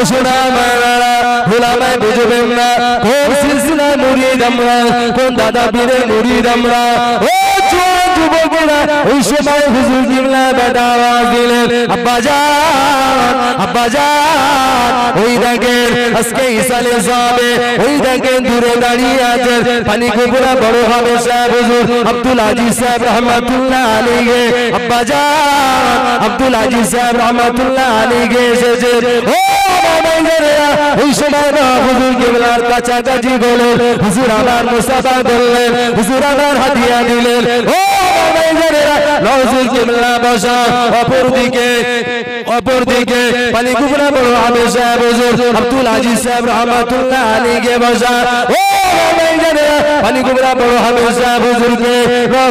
সোনা মায়েরা ভোলামায় বুঝবেন না কোন সিলসিলা মুরিদ আমরা, কোন দাদা পীরের মুরিদ আমরা। ও যুবকেরা ওই সময় হুজুর কিবলা বেটা আওয়াজ দিলেন, আব্বাজান আব্বাজান। ওই দেখেন আজকে ইসালে সাহেবে, ওই দেখেন দূরে দাঁড়িয়ে আছেন পানি কুকুরা বড় হবে সাহেব হুজুর আব্দুল আজিজ সাহেব রহমাতুল্লাহ আলাইহি। আব্বাজান আব্দুল আজিজ সাহেব রহমাতুল্লাহ আলাইহি এসেছে। ও বাবাইজানেরা ওই সময় হুজুর কিবলার কাছাকাছি বলে হুজুর আমার মুসাফা করলেন, হুজুর আমার হাদিয়া দিলেন। ও বাবাইজানেরা হুজুর কিবলা বসা, অপরদিকে পানি কুকুরা বড় হবে সাহেব হুজুর আব্দুল আজিজ সাহেব রহমাতুল্লাহ আলাইহি বসা। ও বাবাইজানেরা পানি কুকুরা বড় হবে সাহেব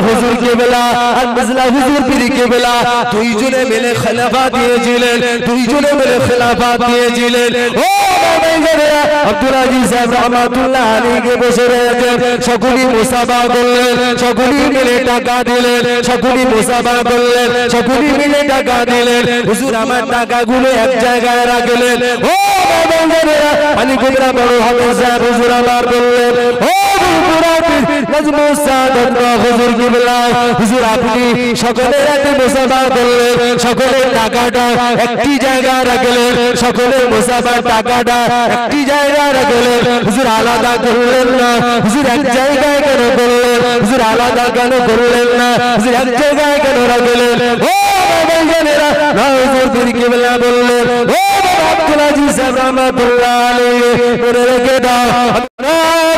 হুজুর কিবলা আর মিজলা হুজুর পীর কিবলা দুইজনে মিলে খেলাফত দিয়েছিলেন, দুইজনে মিলে খেলাফত দিয়েছিলেন। ও বাবাইজানেরা আব্দুল আজিজ সাহেব রহমাতুল্লাহ আলাইহি বসে রয়েছেন, সকলেই মুসাফা করলেন, সকলেই মিলে টাকা দিলেন, সকলেই মুসাফা করলেন, সকলেই মিলে টাকা দিলেন। হুজুর আমার টাকাগুলো এক জায়গায় রাখলেন। ও বাবাইজানেরা পানি কুকুরা বড় হবে সাহেব হুজুর আমার বললেন, ও নাজমুস সাদাত হুজুর কিবলা হুজুর আপনি সকলের হাতে মুসাফা করলেন, সকলের টাকাটা একটি জায়গায় রাখলেন, সকলের মুসাফার টাকাটা একটি জায়গায় রাখলেন। হুজুর আলাদা করলেন না, হুজুর এক জায়গায় কেন করলেন, হুজুর আলাদা কেন করলেন না, হুজুর এক জায়গায় কেন রাখলেন? ও বাবাইজানেরা হুজুর পীর কিবলা বললেন, ও আব্দুল আজিজ সাহেব রহমাতুল্লাহ আলাইহি মনে রেখে দাও,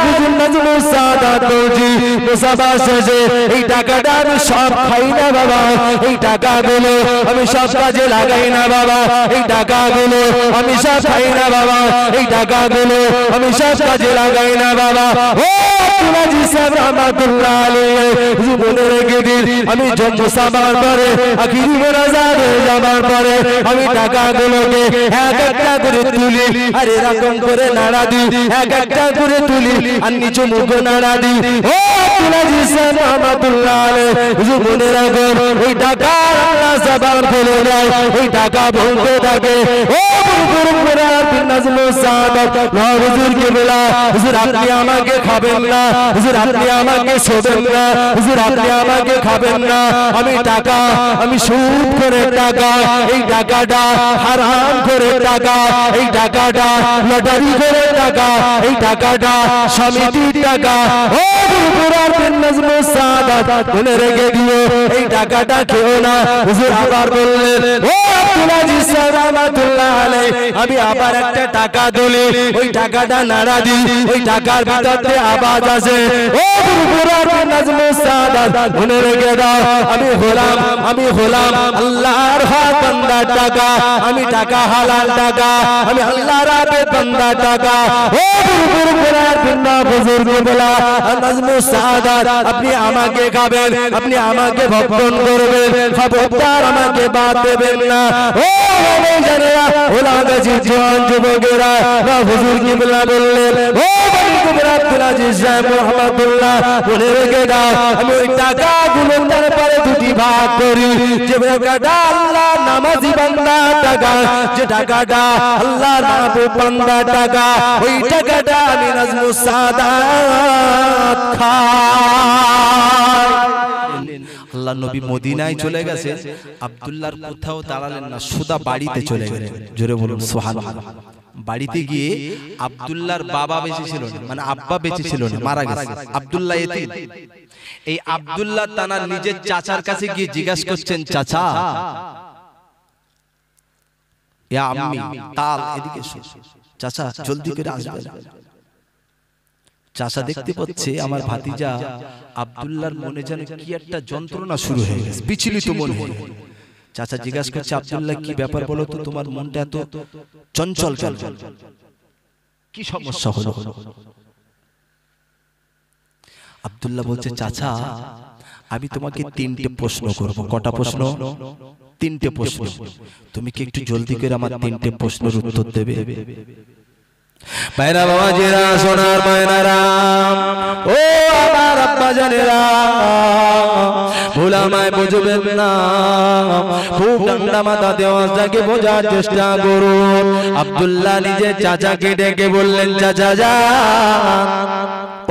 হুজুর নাজমুস সাদাত বলছি মুসাফা শেষে এই টাকাটা আমি সব খাই না বাবা, এই টাকাগুলো আমি সব কাজে লাগাই না বাবা, এই টাকাগুলো আমি সব খাই না বাবা, এই টাকাগুলো আমি সব কাজে লাগাই না বাবা। ও আব্দুল আজিজ সাহেব রহমাতুল্লাহ আলাইহি হুজুর মনে রেখে দিন, আমি মুসাফার পরে আখিরি মোনাজাতে যাবার পরে আমি টাকাগুলোকে এক একটা করে তুলি আর এরকম করে নাড়া দিই, এক একটা করে তুলি আর নিচু মুখ নাড়া দিই। ও আব্দুল আজিজ সাহেব রহমাতুল্লাহ আলাইহি হুজুর মনে রাখুন, ওই টাকা আল্লাহ জবান খুলে দেয়, ওই টাকা বলতে থাকে। ও নাজমুস সাদাত হুজুর কিবলা হুজুর আপনি আমাকে খাবেন না, হুজুর আপনি আমাকে শোবেন না, হুজুর আপনি আমাকে খাবেন না। আমি টাকা, আমি সুদ করে টাকা, এই টাকাটা হারাম করে টাকা, এই টাকাটা লটারি করে টাকা, এই টাকাটা সমিতির টাকা। ও নাজমুস সাদাত মনে রেখে দিও, এই টাকাটা খেও না। হুজুর আবার বললেন, ও আব্দুল আজিজ সাহেব রহমাতুল্লাহ আলাইহি আমি আবার একটা টাকা তুলি, ওই টাকাটা নাড়া দিই, ওই টাকার ভিতরে আওয়াজ আসে। ও নাজমুস সাদাত মনে রেখে দাও, আমি হলাম আল্লাহর হক বান্দার টাকা, আমি টাকা হালাল টাকা, আমি আল্লাহর রাতে বান্দার টাকা। ও বুজুর্গ বলা নাজমুস সাদাত আপনি আমাকে খাবেন, আপনি আমাকে ভক্ষণ করবেন, খবরদার আমাকে বাদ দেবেন না। ও বাবাইজানেরা ওলাগাছি জওয়ান যুবকেরা হুজুর কিবলা বললেন, ও পানি কুকুরা আব্দুল আজিজ সাহেব রহমাতুল্লাহ মনে রেখে দাও, আমি ওই টাকাগুলো তারপরে দুটি ভাগ করি, যে টাকাটা আল্লাহ নামাজি বান্দার টাকা, যে টাকাটা আল্লাহ মাহবুব বান্দার টাকা, ওই টাকাটা আমি নাজমুস সাদাত খাই। আল্লাহ নবী মদিনায় চলে গেছে, আব্দুল্লাহর কোথাও দাঁড়ালেন না, সুদা বাড়িতে চলে গেলেন। জোরে বলুন সুবহানাল্লাহ। বাড়িতে গিয়ে আব্দুল্লাহর বাবা বেঁচে ছিল না, মানে আব্বা বেঁচে ছিল না, মারা গেছে। আব্দুল্লাহ এতিম। এই আব্দুল্লাহ তার নিজের চাচার কাছে গিয়ে জিজ্ঞাসা করছেন, চাচা ইয়া আম্মি তাল এদিকে এসো, চাচা জলদি করে আসবেন। চাচা দেখতে পাচ্ছে আমার ভাতিজা আব্দুল্লাহর মনে যেন কি একটা যন্ত্রণা শুরু হয়ে গেছে, বিচলিত মন হয়ে। চাচা জিজ্ঞাসা করছে, আব্দুল্লাহ কি ব্যাপার বলো তো, তোমার মনটা এত চঞ্চল কেন, কি সমস্যা হলো? আব্দুল্লাহ বলছে, চাচা আমি তোমাকে তিনটে প্রশ্ন করব। কটা প্রশ্ন? তিনটে প্রশ্ন। তুমি কি একটু জলদি করে আমার তিনটে প্রশ্নের উত্তর দেবে? বাইরা বাবাজিরা সোনার ময়নারা ও আমার আব্বা জানেরা ভোলামায় বুঝবেন না খুব ঠান্ডা মাথা দেওয়াজটাকে বোঝার চেষ্টা করুন আব্দুল্লাহ নিজে চাচাকে ডেকে বললেন চাচা যান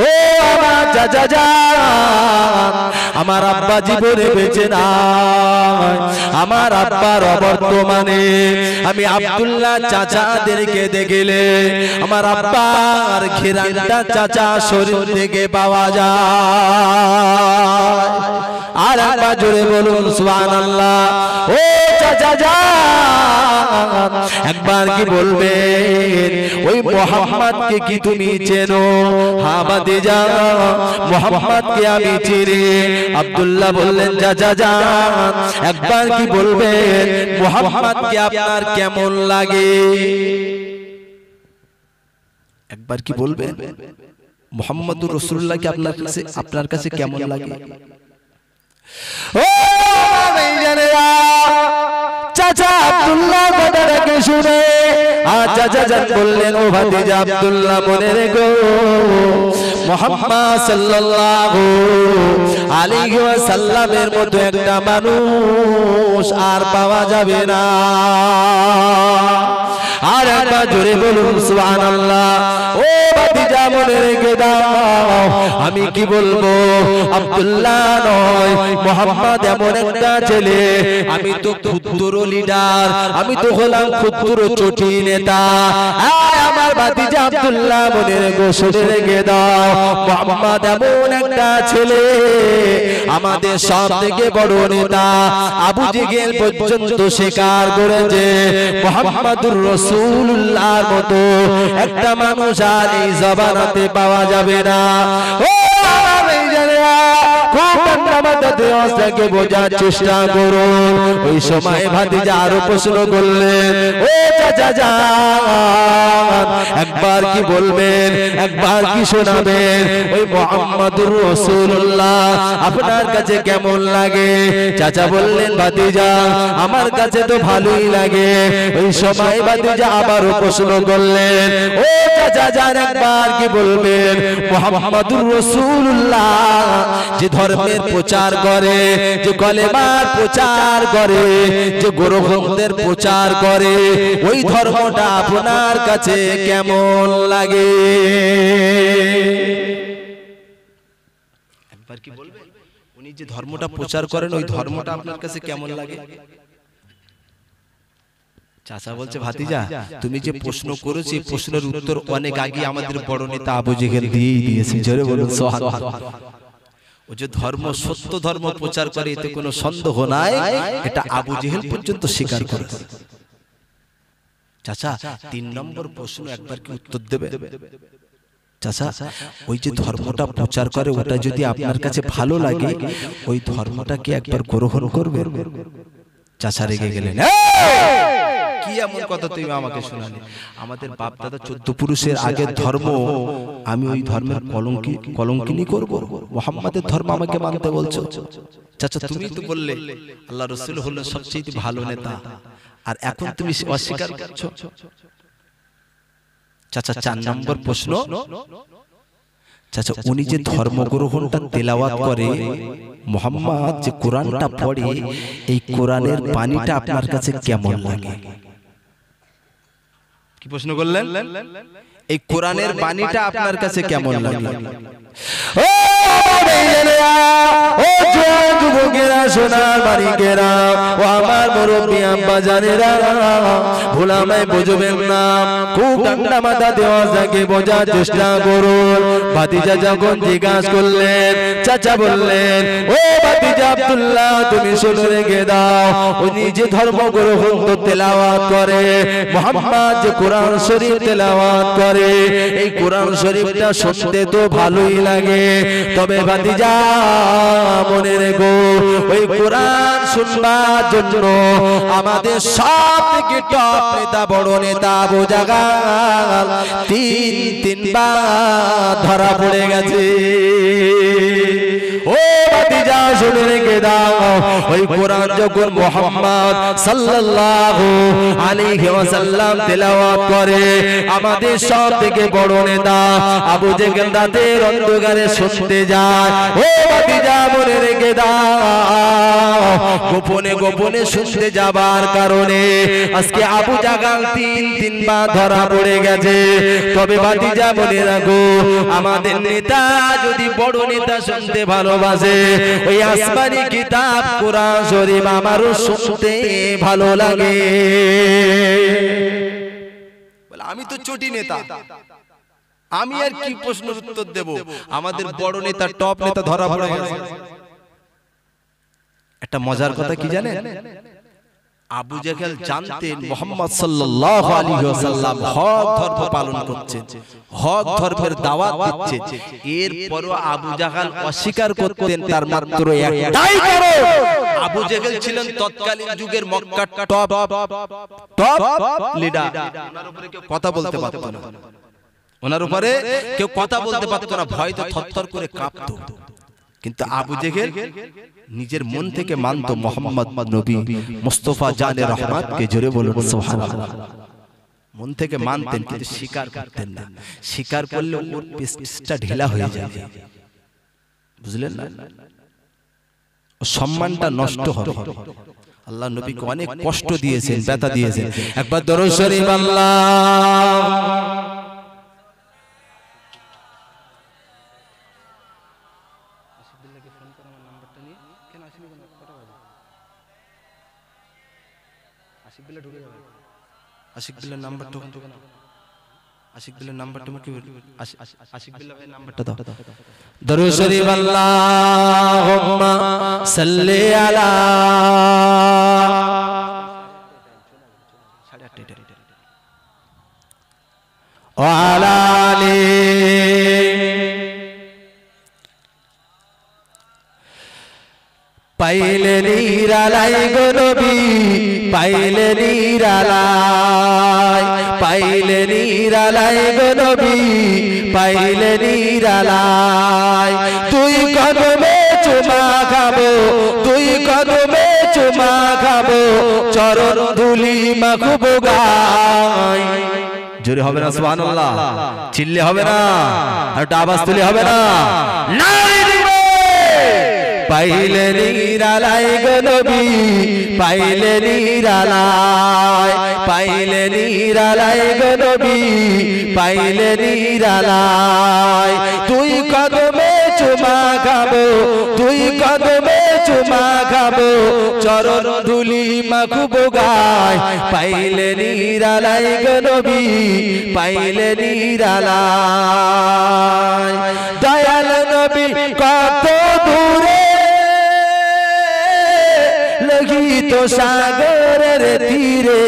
ও আমার চাচা যান আমার আব্বা জীবনে বেঁচে নাই আমার আব্বার অবর্তমানে আমি আব্দুল্লাহ চাচাদেরকে দেখলে আমার আব্বার ঘিরানটা চাচা শরীর থেকে পাওয়া যায় আর একবার জোরে বলুন সুবহানাল্লাহ ও চাচা যান একবার কি বলবেন ওই মুহাম্মদকে কি তুমি চেনো হ্যাঁ ভাতিজা মুহাম্মদকে আমি চিনি আব্দুল্লাহ বললেন চাচা যান একবার কি বলবেন মুহাম্মদকে আপনার কেমন লাগে একবার কি বলবেন মুহাম্মদুর রাসূলুল্লাহকে আপনার কাছে কেমন লাগে ও ভাইজানেরা চাচা আব্দুল্লাহ কথাটাকে শুনে আর চাচা যান বললেন ও ভাতিজা আব্দুল্লাহ মনে রেখো মুহাম্মদ সাল্লাল্লাহু আলাইহি ওয়াসাল্লামের মতো একটা মানুষ আর পাওয়া যাবে না আর একবার জোরে বলুন সুবহানাল্লাহ ও ভাতিজা মনে রেখে দাও আমি কি বলবো আব্দুল্লাহ নয় মুহাম্মদ এমন একটা ছেলে আমি তো ক্ষুদ্র লিডার আমি তো হলাম ক্ষুদ্র চটি নেতা আমার ভাতিজা আব্দুল্লাহ মনে রেখো শুনে রেখে দাও মুহাম্মদ এমন একটা ছেলে আমাদের সব থেকে বড় নেতা আবু জেহেল পর্যন্ত স্বীকার করেছে মুহাম্মদুর রাসূলুল্লাহর মতো একটা মানুষ আর এই জবানাতে পাওয়া যাবে না ও ভাইজানেরা খুব ঠান্ডা মাথাতে অবস্থাকে বোঝার চেষ্টা করুন ওই সময় ভাতিজা আরো প্রশ্ন করলেন ও চাচা যান একবার কি বলবেন একবার কি শোনাবেন ওই মুহাম্মদুর রাসূলুল্লাহ আপনার কাছে কেমন লাগে চাচা বললেন ভাতিজা আমার কাছে তো ভালোই লাগে ওই সময় ভাতিজা আবারও প্রশ্ন করলেন ও চাচা যান একবার কি বলবেন মুহাম্মদুর রাসূলুল্লাহ যে ধর্মের প্রচার করে যে কলেমার প্রচার করে যে গ্রন্থের প্রচার করে ওই ধর্মটা আপনার কাছে কেমন লাগে একবার কি বলবেন উনি যে ধর্মটা প্রচার করেন ওই ধর্মটা আপনার কাছে কেমন লাগে চাচা বলছে ভাতিজা তুমি যে প্রশ্ন করেছো এই প্রশ্নের উত্তর অনেক আগে আমাদের বড় নেতা আবু জেহেল দিয়েই দিয়েছে জোরে বলুন সুবহানাল্লাহ ও যে ধর্ম সত্য ধর্ম প্রচার করে এতে কোনো সন্দেহ নাই এটা আবু জেহেল পর্যন্ত স্বীকার করে চাচা 3 নম্বর প্রশ্ন একবার কি উত্তর দেবে চাচা ওই যে ধর্মটা প্রচার করে ওটা যদি আপনার কাছে ভালো লাগে ওই ধর্মটা কি একবার গ্রহণ করবেন চাচা রেগে গেলেন কি এমন কথা তুমি আমাকে শোনালে আমাদের বাপ দাদা 14 পুরুষের আগের ধর্ম আমি ওই ধর্মের কলঙ্কিনী করব মুহাম্মাদের ধর্ম আমাকে মানতে বলছো চাচা তুমি তো বললে আল্লাহর রাসূল হলেন সবচেয়ে ভালো নেতা আর এখন তুমি অস্বীকার করছো চাচা 4 নম্বর প্রশ্ন চাচা উনি যে ধর্ম গ্রহণটা তেলাওয়াত করে মুহাম্মদ যে কোরআনটা পড়ে এই কোরআনের বাণীটা আপনার কাছে কেমন লাগে কি প্রশ্ন করলেন এই কোরআনের বাণীটা আপনার কাছে কেমন লাগে ও ভাইজানেরা ও যুবকেরা সোনার মানিকেরা ও আমার মুরব্বি আব্বা জানেরা ভোলামায় বুঝবেন না খুব ঠান্ডা মাথা দেওয়া যাকে বোঝার চেষ্টা করুন ভাতিজা যখন জিজ্ঞাসা করলেন চাচা বললেন ও ভাতিজা আব্দুল্লাহ তুমি শুনে রেখে দাও উনি যে ধর্ম গ্রহণ তেলাওয়াত করে মুহাম্মদ যে কোরআন শরীফ তেলাওয়াত করে এই কোরআন শরীফটা শুনতে তো ভালোই লাগে তবে ভাতিজা মনে রেখো ওই কোরআন শুনবার জন্য আমাদের সব থেকে টপ নেতা বড় নেতা আবু জাগাল 3 বার ধরা পড়ে গেছে ও ভাতিজা শুনে রেখে দাও, ওই কোরআন যখন মুহাম্মদ সাল্লাল্লাহু আলাইহি ওয়াসাল্লাম তেলাওয়াত করে, আমাদের সব থেকে বড় নেতা আবু জেহেল রাতের অন্ধকারে শুনতে যায়। ও ভাতিজা মনে রেখে দাও, গোপনে গোপনে শুনতে যাবার কারণে আজকে আবু জাগাল তিনবার ধরা পড়ে গেছে। তবে ভাতিজা মনে রাখো, আমাদের নেতা যদি বড় নেতা শুনতে ভালোবাসে, ওই আসমানি কিতাব কোরআন শরীফ আমারও শুনতে ভালো লাগে। আমি তো চটি নেতা, আমি আর কি প্রশ্নের উত্তর দেব? আমাদের বড় নেতা, টপ নেতা ধরা পড়ে গেছে। একটা মজার কথা কি জানেন? আবু জেহেল জানতেন মুহাম্মদ সাল্লাল্লাহু আলাইহি ওয়াসাল্লাম হক ধর্ম পালন করছে, হক ধর্মের দাওয়াত দিচ্ছে। এরপরও আবু জেহেল অস্বীকার করতেন। তার মাত্র একটাই কারণ, আবু জেহেল ছিলেন তৎকালীন যুগের মক্কার টপ লিডার। ওনার উপরে কেউ কথা বলতে পারতো না, ওনার উপরে কেউ কথা বলতে পারতো না, ভয়তে থরথর করে কাঁপতো। কিন্তু আবু জেহেল নিজের মন থেকে মানত মুহাম্মদ নবী মুস্তাফা জানে রহমতকে। জোরে বলুন সুবহানাল্লাহ। মন থেকে মানতেন, কিন্তু স্বীকার করতেন না। স্বীকার করলে ওর পেস্টটা ঢিলা হয়ে যাবে, বুঝলেন না? সম্মানটা নষ্ট হবে। আল্লাহ নবীকে অনেক কষ্ট দিয়েছেন, ব্যথা দিয়েছেন। একবার দরুদ শরীফ আল্লাহ। আশিক বিল্লাহর নাম্বারটা, আশিক বিল্লাহর নাম্বারটা মুখে, আশিক বিল্লাহ ভাই নাম্বারটা দাও। দরুদ শরীফ আল্লাহুম্মা সাল্লি আলা ওয়া আলা আলি পাইলে নিরালাই গো নবী, পাইলে নিরালাই, পাইলে নিরালাই গো নবী, পাইলে নিরালাই। তুই কদমে চুমা খাবো, তুই কদমে চুমা খাবো, চরণ ধুলি মাখবো গায়। জোরে হবে না সুবহানাল্লাহ? চিল্লে হবে না? আর আওয়াজ তুলে হবে না? পাইলে নিরালাই গো নবী, পাইলে নিরালাই, পাইলে নিরালাই গো নবী, পাইলে নিরালাই। তুই কদমে চুমা খাবো, তুই কদমে চুমা খাবো, চরণ ধুলি মাখবো গায়। পাইলে নিরালাই গো নবী, পাইলে নিরালাই। দয়াল নবী কত দূরে লগিত সাগরের তীরে,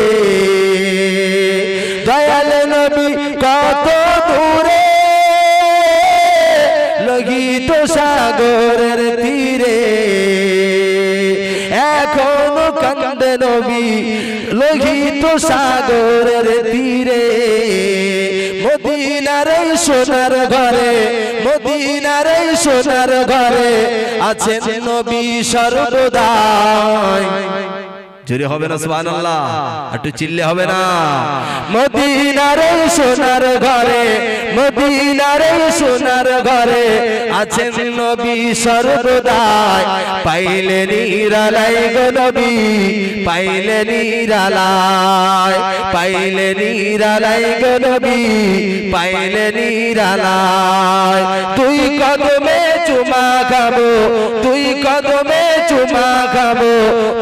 দয়াল নবী কত দূরে লগিত সাগরের তীরে। এখনো কান্দে নবী লগিত সাগরের তীরে। মদিনার সোনার ঘরে, মদিনার সোনার ঘরে আছেন নবী সর্বদাই। জোরে হবে না সুবহানাল্লাহ? একটু চিল্লে হবে না? মদিনার সোনার ঘরে, মদিনার সোনার ঘরে আছেন নবী সর্বদাই। পাইলে নিরালাই গো নবী, পাইলে নিরালাই, পাইলে নিরালাই গো নবী, পাইলে নিরালাই। তুই কদমে চুমা খাবো, তুই কদমে চুমা খাবো,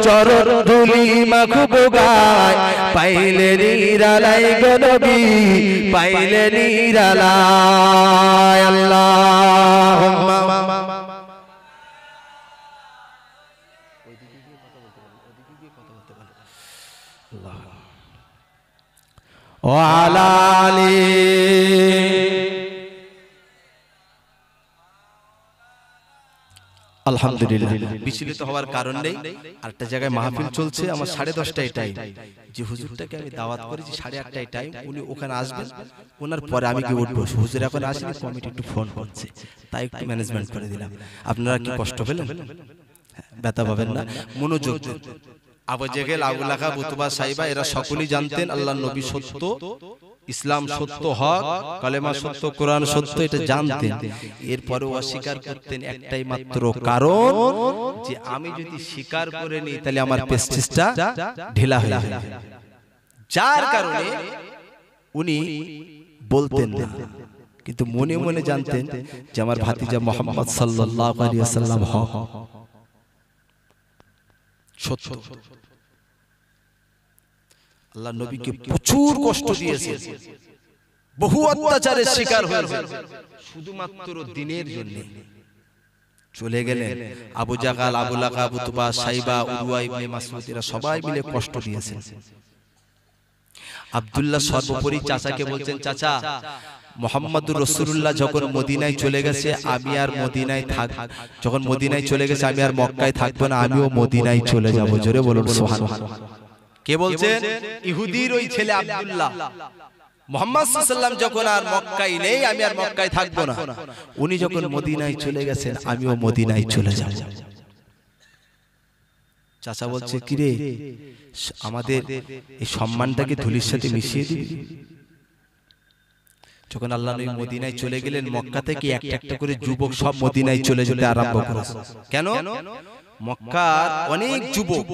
চরণ ধুলি মাখবো গায়। পাইলে নিরালাই গো নবী, পাইলে নিরালাই। আল্লাহুম্মা ওয়া আলা আলি আলহামদুলিল্লাহ বিচলিত হওয়ার কারণ নেই। আরেকটা জায়গায় মাহফিল চলছে, আমার 10:30টায় টাইম, যে হুজুরটাকে আমি দাওয়াত করেছি 8:30টায় টাইম, উনি ওখানে আসবেন, ওনার পরে আমি গিয়ে উঠবো। হুজুর এখন আসেনি, কমিটি একটু ফোন করছে, তাই একটু ম্যানেজমেন্ট করে দিলাম। আপনারা কি কষ্ট পেলেন? ব্যথা পাবেন না, মনোযোগ দিন। আবু জেহেল, আবু লাহাব, উতবা, সাইবা এরা সকলেই জানতেন আল্লাহর নবী সত্য, ইসলাম সত্য, হক, কালেমা সত্য, কোরআন সত্য, এটা জানতেন। এরপরেও অস্বীকার করতেন একটাই মাত্র কারণ, যে আমি যদি স্বীকার করে নিই তাহলে আমার প্রেস্টিজটা ঢিলা হয়ে যাবে, যার কারণে উনি বলতেন না। কিন্তু মনে মনে জানতেন যে আমার ভাতিজা মুহাম্মদ সাল্লাল্লাহু আলাইহি ওয়াসাল্লাম হক, সত্য। আল্লাহ নবীকে প্রচুর কষ্ট দিয়েছে, বহু অত্যাচারের শিকার হয়েছে, শুধুমাত্র দিনের জন্য। চলে গেলেন আবু জাহাল, আবু লাহাব, উতবা, সাইবা, উরওয়া ইবনে মাসউদ এরা সবাই মিলে কষ্ট দিয়েছেন। আব্দুল্লাহ সর্বোপরি চাচাকে বলছেন, চাচা মুহাম্মদুর রাসূলুল্লাহ যখন মদিনায় চলে গেছে আমি আর মদিনায় যখন মদিনায় চলে গেছে আমি আর মক্কায় থাকবো না, আমিও মদিনায় চলে যাব। জোরে বলুন সুবহানাল্লাহ। কে বলছেন? ইহুদির ওই ছেলে আব্দুল্লাহ। মুহাম্মদ সাল্লাল্লাহু আলাইহি ওয়াসাল্লাম যখন আর মক্কায় নেই, আমি আর মক্কায় থাকবো না, উনি যখন মদিনায় চলে গেছেন আমিও মদিনায় চলে যাব। চাচা বলছে, কিরে আমাদের এই সম্মানটাকে ধুলির সাথে মিশিয়ে দিবি? যখন আল্লাহ নবী মদিনায় চলে গেলেন, মক্কা থেকে একটা একটা করে যুবক সব মদিনায় চলে যেতে আরম্ভ করেছে। কেন? মক্কার অনেক যুবক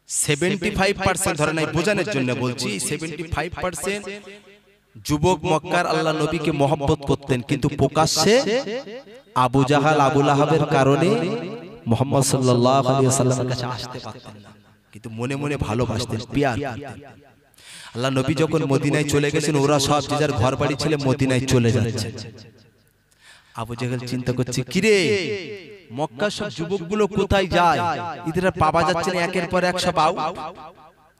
75% ধরে নাই, বোঝানোর জন্য বলছি, 75% যুবক মক্কার আল্লাহ নবীকে মহব্বত করতেন, কিন্তু প্রকাশ্যে আবু জাহাল, আবু লাহাবের কারণে মুহাম্মদ সাল্লাল্লাহু আলাইহি ওয়াসাল্লামের কাছে আসতে পারতেন না, কিন্তু মনে মনে ভালোবাসতেন, প্যার করতেন। আল্লাহ নবী যখন মদিনায় চলে গেছেন, ওরা সব যে যার ঘর বাড়ি ছেড়ে মদিনায় চলে যাচ্ছে। আবু জাহেল চিন্তা করছে, কিরে মক্কার সব যুবকগুলো কোথায় যায়, এদের পাওয়া যাচ্ছে না, একের পর এক সব আউট।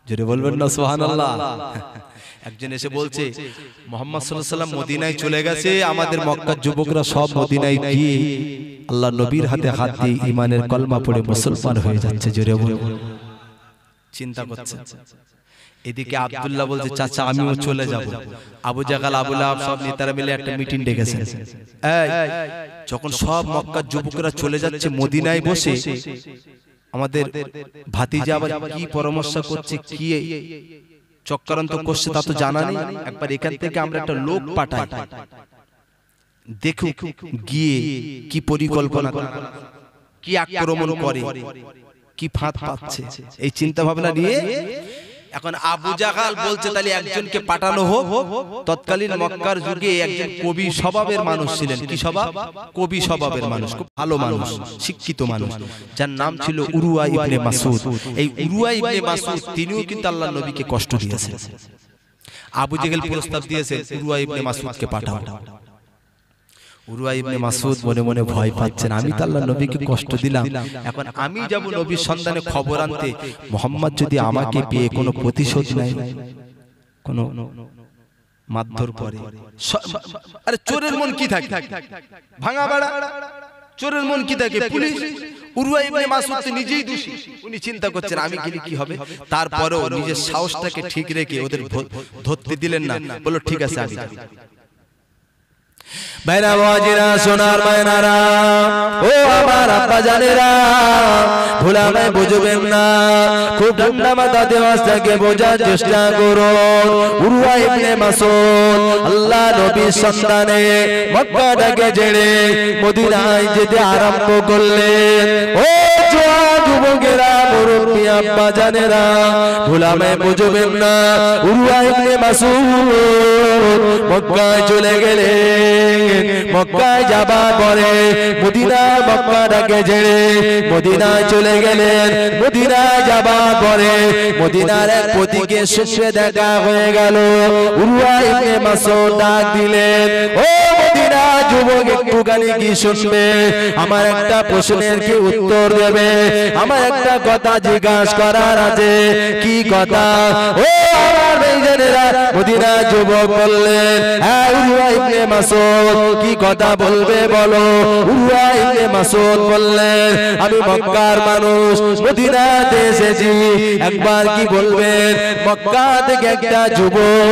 জোরে বলবেন না সুবহানাল্লাহ। একজন এসে বলছে, মুহাম্মদ সাল্লাল্লাহু আলাইহি ওয়াসাল্লাম মদিনায় চলে গেছে, আমাদের মক্কার যুবকরা সব মদিনায় গিয়ে আল্লাহ নবীর হাতে হাত দিয়ে ঈমানের কলমা পড়ে মুসলমান হয়ে যাচ্ছে। জোরে বলুন। চিন্তা করছে। এদিকে আব্দুল্লাহ বলছে, চাচা আমিও চলে যাব। আবু জাহাল, আবু লাহাব সব নেতারা মিলে একটা মিটিং ডেকেছেন। এই যখন সব মক্কার যুবকরা চলে যাচ্ছে মদিনায় বসে, আমাদের ভাতিজা আবার কি পরামর্শ করছে, কি চক্রান্ত করছে তা তো জানা নেই। একবার এখান থেকে আমরা একটা লোক পাঠাই, দেখুক গিয়ে কি পরিকল্পনা করে, কি আক্রমণ করে, কি ফাঁদ পাচ্ছে, এই চিন্তা ভাবনা নিয়ে এখন আবু জাহাল বলছে তাহলে একজনকে পাঠানো হোক। তৎকালীন মক্কার যুগে একজন কবি স্বভাবের মানুষ ছিলেন। কি স্বভাব? কবি স্বভাবের মানুষ, খুব ভালো মানুষ, শিক্ষিত মানুষ, যার নাম ছিল উরওয়া ইবনে মাসউদ। এই উরওয়া ইবনে মাসউদ তিনিও কিন্তু আল্লাহর নবীকে কষ্ট দিয়েছেন। আবু জাহেল প্রস্তাব দিয়েছে উরওয়া ইবনে মাসউদকে পাঠাও। উরওয়া ইবনে মাসউদ মনে মনে ভয় পাচ্ছেন, আমি তো আল্লাহর নবীকে কষ্ট দিলাম, এখন আমি যাব নবীর সন্ধানে খবর আনতে, মুহাম্মদ যদি আমাকে পেয়ে কোনো প্রতিশোধ নেয়, কোনো মারধর করে। আরে চোরের মন কি থাকে, ভাঙা বাড়া, চোরের মন কি থাকে, পুলিশ। উরওয়া ইবনে মাসউদ তো নিজেই দোষী, উনি চিন্তা করছেন আমি গেলে কি হবে। তারপরেও নিজের সাহসটাকে ঠিক রেখে ওদের ধরতে দিলেন না, বলল ঠিক আছে আমি যাই। বাইরা ওয়াজিরা সোনার মায়নারা, ও আমার আব্বা জানেরা, ভুলামে বুঝবেন না, খুব ঠান্ডা মাথা দেওয়াজটাকে বোঝার চেষ্টা করুন। উরওয়া ইবনে মাসউদ আল্লাহ নবীর সন্ধানে মক্কাটাকে ছেড়ে মদিনায় যেতে আরম্ভ করলেন। ও জোয়ান যুবকেরা, মুরব্বি আব্বা জানেরা, ভুলামে বুঝবেন না, উরওয়া ইবনে মাসউদ মক্কায় চলে গেলেন। মক্কায় যাবার পরে মদিনা, মক্কাটাকে ছেড়ে মদিনায় চলে গেলেন। মদিনায় যাবার পরে মদিনার এক প্রতীকের সাথে দেখা হয়ে গেল। উরওয়া ইবনে মাসউদ ডাক দিলেন, ও মদিনা যুবক, একটুখানি কি শুনবে? আমার একটা প্রশ্নের কি উত্তর দেবে? আমার একটা কথা জিজ্ঞাসা করার আছে। কি কথা? ও আমার ভাইজানেরা মদিনা যুবক বললেন, হ্যাঁ উরওয়া ইবনে মাসউদ কি কথা বলবে বলো। উরওয়া ইবনে মাসউদ বললেন, আমি মক্কার মানুষ, মদিনাতে এসেছি, একবার কি বলবেন মক্কা থেকে একটা যুবক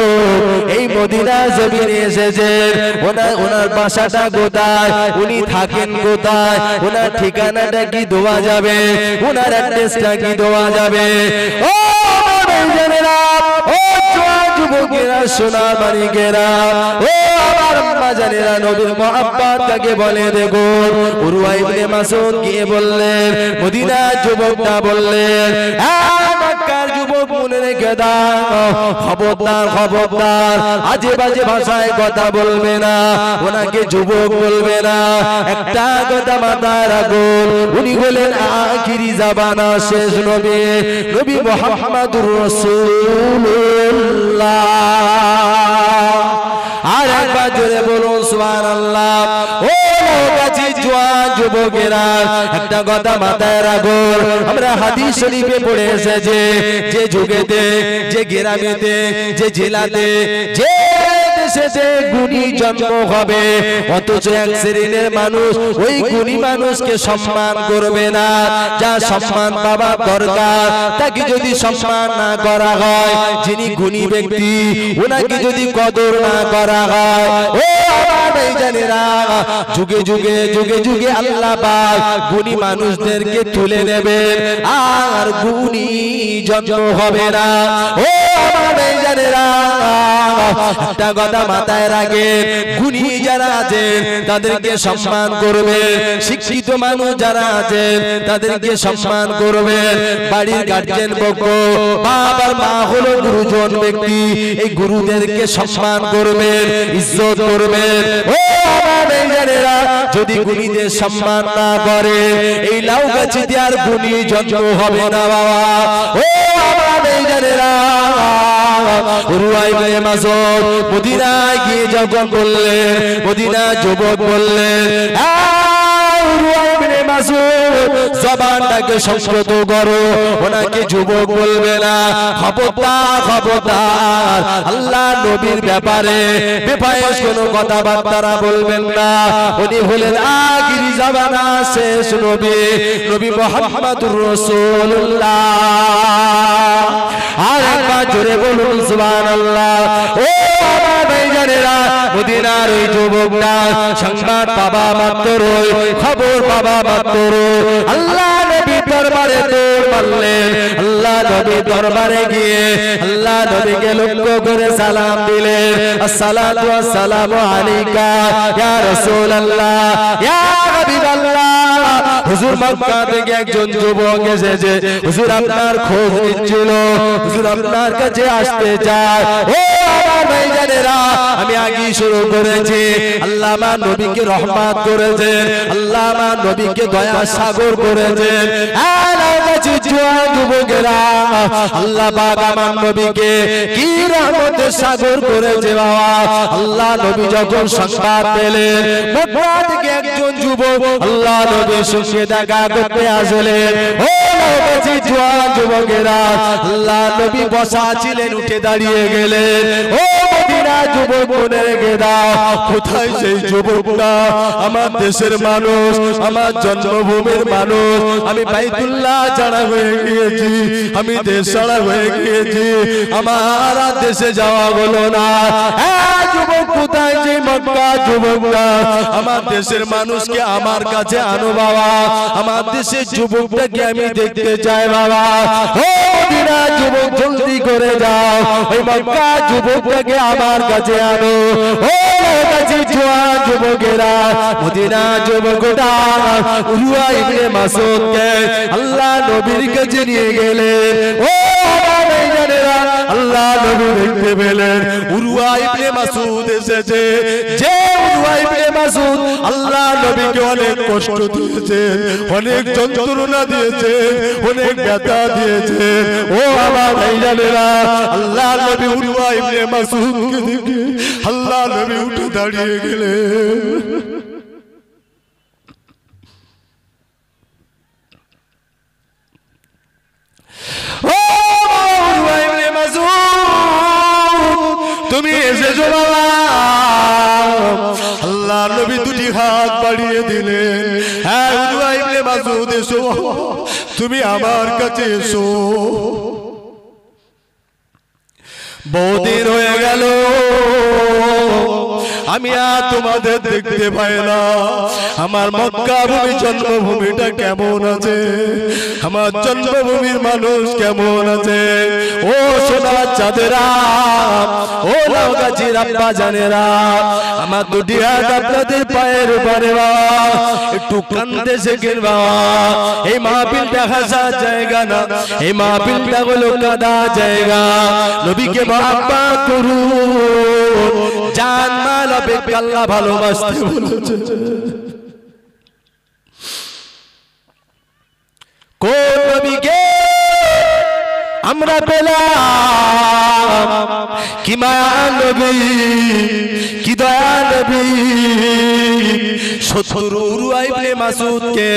এই মদিনা জমিনে এসেছেন, ওনার বাসাটা কোথায়, উনি থাকেন কোথায়, ওনার ঠিকানাটা কি দেওয়া যাবে, ওনার অ্যাড্রেসটা কি দেওয়া যাবে। ও ভাইজানেরা, ও যুবকেরা, সোনার মানিকেরা, ও আমার আম্মা জানেরা, নবীর মহব্বত কাকে বলে দেখুন। উরওয়া ইবনে মাসউদ গিয়ে বললেন, মদিনা যুবকটা বললেন, মক্কার যুবক মনে রেখে দাও, খবরদার খবরদার আজে বাজে ভাষায় কথা বলবে না, ওনাকে যুবক বলবে না, একটা কথা মাথায় রাখুন, উনি বলেন আখিরি জামানা শেষ নবী, নবী মুহাম্মদুর রাসূলুল্লাহ। আর একবার জোরে বলুন সুবহানাল্লাহ। ও কাছে জোয়ান যুবকেরা, একটা কথা মাথায় রাখুন, আমরা হাদিস শরীফে পড়ে এসেছে, যে যুগেতে, যে গ্রামেতে, যে জেলাতে, যে দেশেতে গুণী জন্ম হবে, অথচ এক শ্রেণীর মানুষ ওই গুণী মানুষকে সম্মান করবে না। যা সম্মান পাওয়া দরকার তাকে যদি সম্মান না করা হয়, যিনি গুণী ব্যক্তি ওনাকে যদি কদর না করা হয়, ও আমার ভাইজানেরা, যুগে যুগে যুগে যুগে আল্লাহ পাক গুণী মানুষদেরকে তুলে নেবেন, আর গুণী জন্ম হবে না। ও আমার ভাইজানেরা, একটা কথা মাথায় রাখেন, গুণী যারা আছেন তাদেরকে সম্মান করবেন, শিক্ষিত মানুষ যারা আছেন তাদেরকে সম্মান করবেন, বাড়ির গার্জেন পক্ষ, বাবার মা হলো গুরুজন ব্যক্তি, এই গুরুদেরকে সম্মান করবেন, ইজ্জত করবেন। ও আমার ভাইজানেরা, যদি গুণীদের সম্মান না করে এই লাউ গাছে আর গুণী জন্ম হবে না বাবা। ও আমার ভাইজানেরা, উরওয়া ইবনে মাসউদ মদিনায় গিয়ে যখন বললেন, মদিনা যুবক বললেন, উরওয়া ইবনে মাসউদ জবানটাকে সংযত করো, ওনাকে যুবক বলবে না, খবরদার খবরদার আল্লাহ নবীর ব্যাপারে বেফায়েজ কোনো কথাবার্তা বলবেন না। উনি হলেন আখিরি জামানা শেষ নবী, নবী মুহাম্মদুর রাসূলুল্লাহ। আর একবার জোরে বলুন সুবহানাল্লাহ। ও আমার ভাইজানেরা, মদিনার ওই যুবকটা সংবাদ পাবা মাত্র, খবর পাবা মাত্র আল্লাহ নবীর দরবারে দৌড় মারলেন। আল্লাহ নবীর দরবারে গিয়ে আল্লাহ নবীকে লক্ষ্য করে সালাম দিলেন, আসসালাতু ওয়াসসালামু আলাইকা ইয়া রাসূলুল্লাহ, ইয়া হাবিবাল্লাহ। হুজুর মক্কা থেকে একজন যুবক এসেছে, হুজুর আপনার খোঁজ নিচ্ছিল, হুজুর আপনার কাছে আসতে চায়। ও আমার ভাইজানেরা, আমি আগে শুরু করেছি, আল্লাহ আমার নবীকে রহমত করেছেন, আল্লাহ আমার নবীকে দয়া সাগর করেছেন। যুবকেরা, আল্লাহ পাক আমার নবীকে কি রহমতের সাগর করেছে বাবা। আল্লাহ নবী যখন সংবাদ পেলেন মক্কা থেকে একজন যুবক আল্লাহ নবীর সঙ্গে দেখা করতে আসলেন, ও যুবকেরা, আল্লাহ নবী বসা ছিলেন, উঠে দাঁড়িয়ে গেলেন। ও মদিনা যুবক মনে রেখে দাও, কোথায় সেই যুবকটা? আমার দেশের মানুষ, আমার জন্মভূমির মানুষ, আমি বাইতুল্লাহ ছাড়া হয়ে গিয়েছি, আমি দেশ ছাড়া হয়ে গিয়েছি, আমার আর দেশে যাওয়া হলো না। যুবক কোথায় সেই মক্কা যুবকটা? আমার দেশের মানুষকে আমার কাছে আনো বাবা, আমার দেশের যুবকটাকে আমি দেখতে চাই বাবা। ও মদিনা যুবক, জলদি করে যাও, ওই মক্কা যুবকটাকে আমার কাছে আনো। ও কাছে জোয়ান যুবকেরা, মদিনা যুবকটা উরওয়া ইবনে মাসউদকে আল্লাহ নবীর কাছে নিয়ে গেলেন। ও ভাইজানেরা, আল্লাহ নবী দেখতে পেলেন উরওয়া ইবনে মাসউদ এসেছে। যে উরওয়া ইবনে মাসউদ আল্লাহ নবীকে অনেক কষ্ট দিয়েছে, অনেক যন্ত্রণা দিয়েছে, অনেক ব্যথা দিয়েছে। ও আমার ভাইজানেরা, আল্লাহ নবী উরওয়া ইবনে মাসউদকে দেখে আল্লাহ নবী উঠে দাঁড়িয়ে গেলেন। ও উরওয়া ইবনে মাসউদ, হাত বাড়িয়ে দিলেন, হ্যাঁ উরওয়া ইবনে মাসউদ এসো, তুমি আমার কাছে এসো। বহুদিন হয়ে গেল আমি আর তোমাদের দেখতে পাই না। আমার মক্কা ভূমি জন্মভূমিটা কেমন আছে, আমার জন্মভূমির মানুষ কেমন আছে? ও সোনার চাঁদেরা, ও লাউগাছির আব্বা জানেরা, আমার দুটি হাত আপনাদের পায়ের উপরে বাবা, একটু কান্দে শেখেন বাবা। এই মাহফিলটা হাসার জায়গা না, এই মাহফিলটা হলো কাদা জায়গা। নবীকে মহব্বত করুন, জান মাল অপেক্ষা আল্লাহ ভালোবাসতে বলেছে। কোন নবীকে আমরা পেলাম, কি মায়া নবী, কি দয়া নবী। শত্রু উরওয়া ইবনে মাসউদকে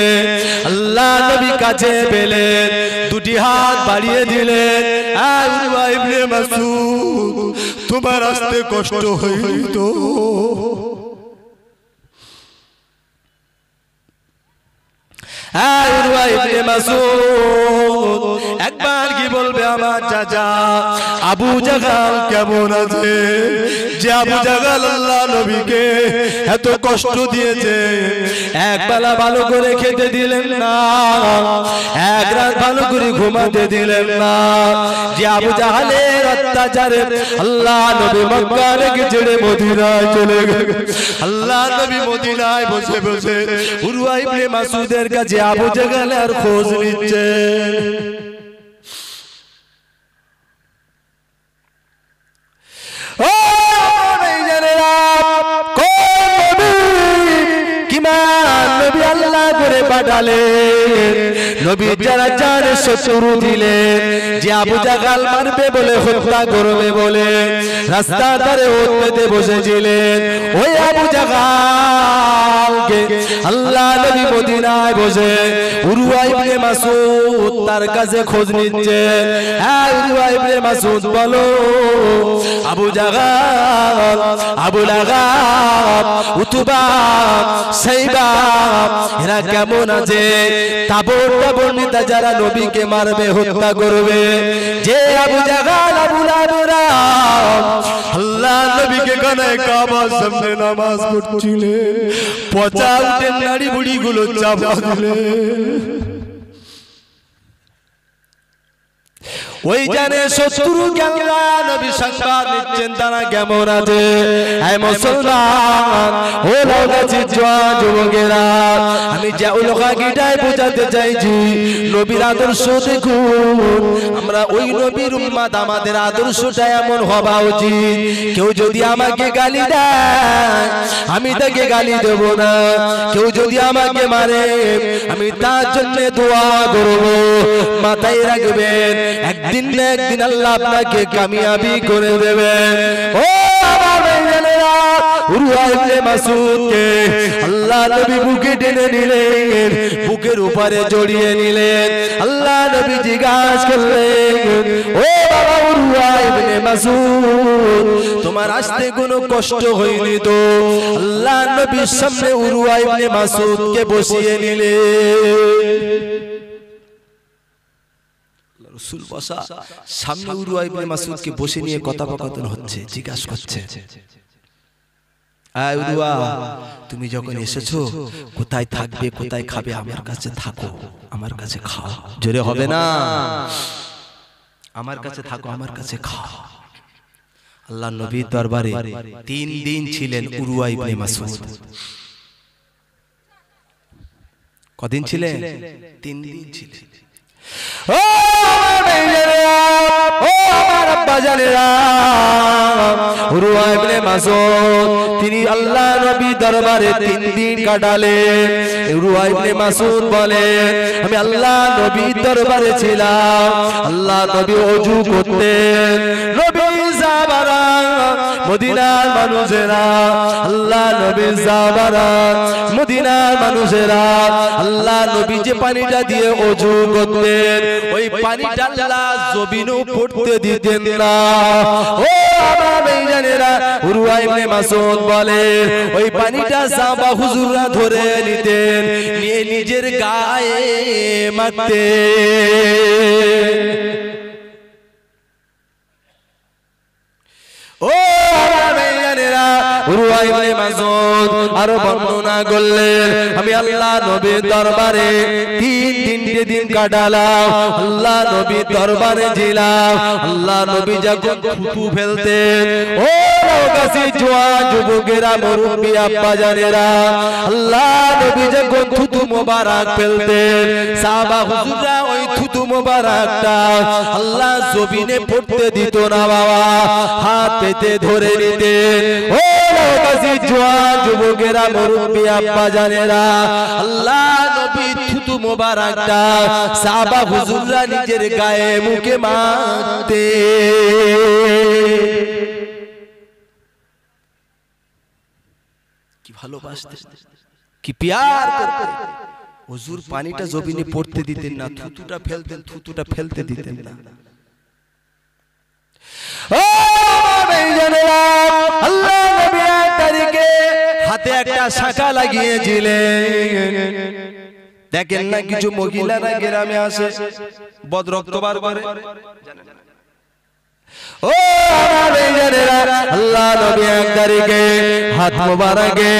আল্লাহ নবী কাছে পেলেন, দুটি হাত বাড়িয়ে দিলেন, উরওয়া ইবনে মাসউদ তোমার আসতে কষ্ট হইত? উরওয়া ইবনে মাসউদ একবার কি বলবে আমার চাচা আবু জাহল কেমন আছে? যে আবু জাহল আল্লাহ নবীকে এত কষ্ট দিয়েছে, এক বেলা ভালো করে খেতে দিলেন না, এক রাত ভালো করে ঘুমাতে দিলেন না। যে আবু জাহলের অত্যাচারে আল্লাহ নবী মক্কা রেখে ছেড়ে মদিনায় চলে গেলেন। আল্লাহ নবী মদিনায় বসে বসে উরওয়া ইবনে মাসউদের কাছে আবু জাহলের খোঁজ নিচ্ছে। নবী যারা যার শত্রু দিলেন, যে আবু জাহল মারবে বলে হত্যা করবে বলে রাস্তার ধারে ওট পেতে বসেছিলেন, ওই আবু জাহলকে আল্লাহ নবী মদিনায় বসে উরওয়া ইবনে মাসউদ তার কাছে খোঁজ নিচ্ছেন। হ্যাঁ উরওয়া ইবনে মাসউদ বলো, আবু জাহল, আবু লাহাব, উতবা, সাইবা এরা কেমন আছে? তাবর তাবর নেতা যারা নবীকে মারবে হত্যা করবে, যে আবু জাহল, আবু লাহাবরা আল্লাহ নবীকে গানায় কাবার সামনে নামাজ পড়ছিলেন, পচা উঠেন নাড়ি বুড়ি গুলো চাপা দিলেন। ওই জানে শত্রুকে আল্লাহ নবী সংবাদ দিচ্ছেন তারা কেমন আছে। হে মুসলমান, ও লাউগাছির জওয়ান যুবকেরা, আমি যে উলগাগিটাই বোঝাতে চাইছি, নবীর আদর্শ দেখুন। আমরা ওই নবীর উম্মত, আমাদের আদর্শটা এমন হওয়া উচিত। কেউ যদি আমাকে গালি দেয় আমি তাকে গালি দেব না, কেউ যদি আমাকে মারে আমি তার জন্য দোয়া করব। মাথায় রাখবেন, একদিন না একদিন আল্লাহ আপনাকে কামিয়াবি করে দেবেন। ও আমার ভাইজানেরা, উরওয়া ইবনে মাসউদকে আল্লাহ নবী বুকে টেনে নিলেন, বুকের উপরে জড়িয়ে নিলেন। আল্লাহ নবী জিজ্ঞাসা করলেন, ও বাবা উরওয়া ইবনে মাসউদ, তোমার আসতে কোনো কষ্ট হয়নি তো? আল্লাহ নবীর সামনে উরওয়া ইবনে মাসউদকে বসিয়ে নিলেন। রাসূল বসা, সামনে উরওয়া ইবনে মাসউদকে বসে নিয়ে কথোপকথন হচ্ছে, জিজ্ঞাসা করছে, আয় উরওয়া, তুমি যখন এসেছো কোথায় থাকবে, কোথায় খাবে? আমার কাছে থাকো, আমার কাছে খাও। জোরে হবে না? আমার কাছে থাকো, আমার কাছে খাও। আল্লাহ নবীর দরবারে 3 দিন ছিলেন উরওয়া ইবনে মাসউদ। কদিন ছিলেন? 3 দিন ছিলেন। ও আমার আব্বা জানেরা, উরওয়া ইবনে মাসউদ তিনি আল্লাহ নবীর দরবারে 3 দিন কাটালেন। উরওয়া ইবনে মাসউদ বলেন, আমি আল্লাহ নবীর দরবারে ছিলাম, আল্লাহ নবী ওযু করতেন, নবী সাহাবারা মদিনার মানুষেরা আল্লাহ নবীর সাহাবারা মদিনার মানুষেরা আল্লাহ নবী যে পানিটা দিয়ে ওযু করতেন ওই পানিটা আল্লাহ জমিনেও পড়তে দিতেন না। ও আমার ভাইজানেরা, উরওয়া ইবনে মাসউদ বলে ওই পানিটা সাহাবা হুজুররা ধরে নিতেন, নিয়ে নিজের গায়ে মাখতেন। ও উরওয়া ইবনে মাসউদ আরো বর্ণনা করলেন, আমি আল্লাহ নবীর দরবারে তিনটে দিন কাটালাম, আল্লাহ নবীর দরবারে ছিলাম। আল্লাহ নবী যখন থুতু ফেলতেন, ও কাছে জোয়ান যুবকেরা মুরব্বি আব্বা জানেরা, আল্লাহ নবী যখন থুতু মোবারক ফেলতেন সাহাবা হুজুররা ওই থুতু মোবারকটা আল্লাহ জমিনে পড়তে দিত না বাবা, হাত পেতে ধরে নিতেন। ও কাছে জোয়ান যুবকেরা মুরব্বি আব্বা জানেরা, আল্লাহ নবী থুতু মোবারকটা সাহাবা হুজুররা নিজের গায়ে মুখে মাখতেন। কি ভালোবাসতেন, কি প্যার করতেন। হুজুর পানিটা জমিনে পড়তে দিতেন না, থুতুটা ফেলতেন, থুতুটা ফেলতে দিতেন না। ও ভাইজানেরা, আল্লাহ নবী এক তারিখে হাতে একটা শাখা লাগিয়েছিলেন। দেখেন না কিছু মহিলারা গ্রামে আসে বদ রক্ত বার করে, ও ভাইজানেরা, আল্লাহ নবী এক তারিখে হাত মোবারকে